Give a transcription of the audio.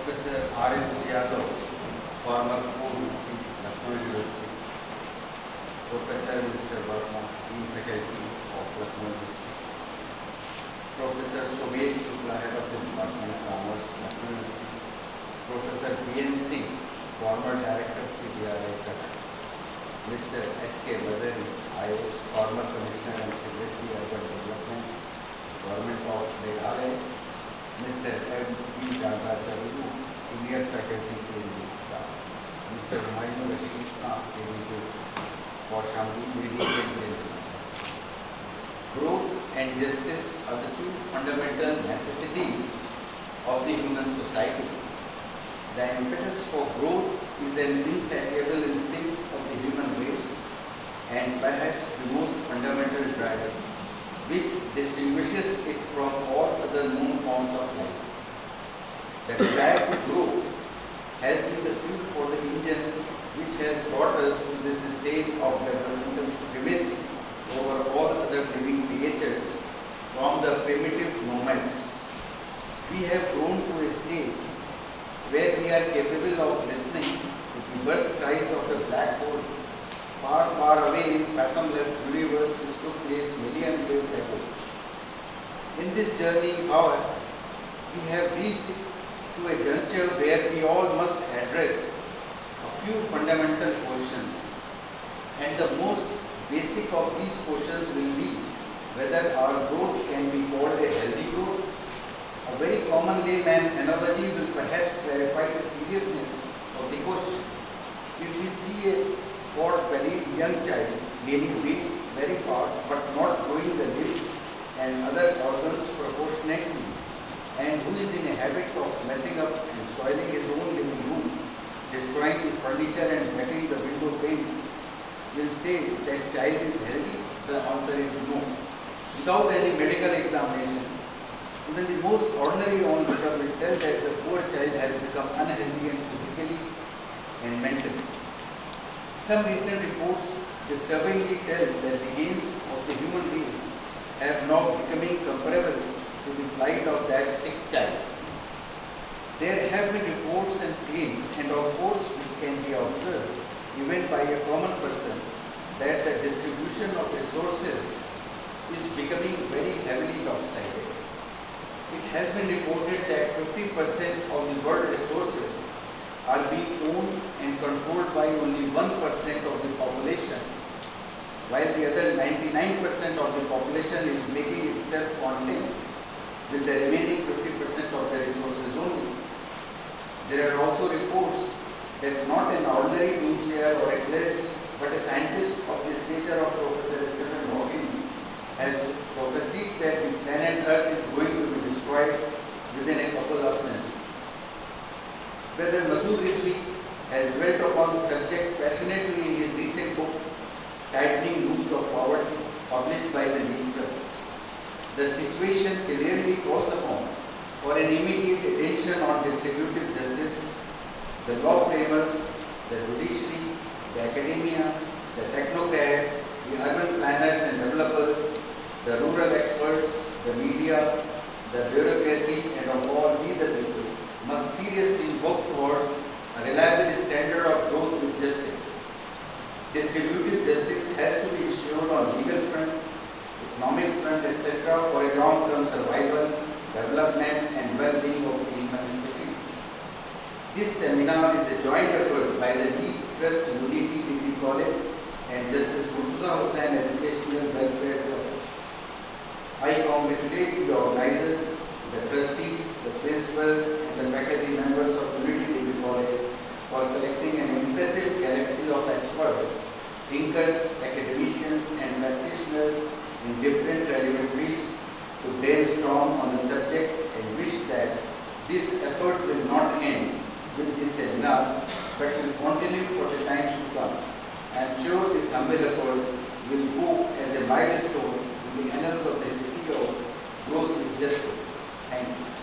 Professor R.S. Yadav, former co-VC, Lucknow University, Professor Mr. Verma, Dean Faculty of Lucknow University, Professor Sobhet Shukla, Head of the Department of Commerce, Lucknow University, Professor B.N. Singh, former Director CBRI, Qatar, Mr. H.K. Badari, IAS, former Commissioner and Secretary Urban Development, Government of Meghalaya, Mr. M.P. Rangacharyu, Senior Faculty Clinical Staff, Mr. Humayun Rashid Khan, Clinical for Shamli, Ladies and Gentlemen. Growth and justice are the two fundamental necessities of the human society. The impetus for growth is an insatiable instinct of the human race and perhaps the most fundamental driver, which distinguishes it from all other known forms of life. The desire to grow has been the fuel for the engine which has brought us to this stage of developmental supremacy over all other living creatures from the primitive nomads. We have grown to a stage where we are capable of listening to the birth cries of a black hole far, far away in fathomless universe which took place million years ago. In this journey, however, we have reached to a juncture where we all must address a few fundamental questions, and the most basic of these questions will be whether our growth can be called a healthy growth. A very common layman analogy will perhaps clarify the seriousness of the question. If we see a pot-bellied young child gaining weight very fast but not growing the lips and other organs proportionately, and who is in a habit of messing up and soiling his own living room, destroying the furniture and wetting the window panes, will say that child is healthy? The answer is no. Without any medical examination, even the most ordinary onlooker will tell that the poor child has become unhealthy and physically and mentally. Some recent reports disturbingly tell that the gains of the human race have now becoming comparable to the plight of that sick child. There have been reports and claims, and of course which can be observed even by a common person, that the distribution of resources is becoming very heavily lopsided. It has been reported that 50% of the world resources are being owned and controlled by only 1% of the population, while the other 99% of the population is making itself content with the remaining 50% of the resources only. There are also reports that not an ordinary doomsayer or a clergy, but a scientist of the stature of Professor Stephen Hawking has prophesied that the planet Earth is going to be destroyed within a couple of centuries. Whether Masood Rizvi has dwelt upon the subject passionately in his recent book, Tightening Loops of Poverty, published by the Neil Trust. The situation clearly calls upon for an immediate attention on distributive justice. The law framers, the judiciary, the academia, the technocrats, the urban planners and developers, the rural experts, the media, the bureaucracy, and of all we the people must seriously work towards a reliable standard of growth with justice. Distributive justice has to be ensured on legal front, economic front, etc. for a long-term survival, development and well-being of the human species. This seminar is a joint effort by the Deep Trust Unity Degree College and Justice Murtaza Hussain Educational Welfare Trust. I congratulate the organizers, the trustees, the principal and the faculty members of Unity Degree College for collecting an impressive galaxy of experts, thinkers, academicians and practitioners in different relevant fields to brainstorm on the subject, and wish that this effort will not end with this seminar but will continue for the times to come. I am sure this humble effort will go as a milestone in the annals of the history of growth with justice. Thank you.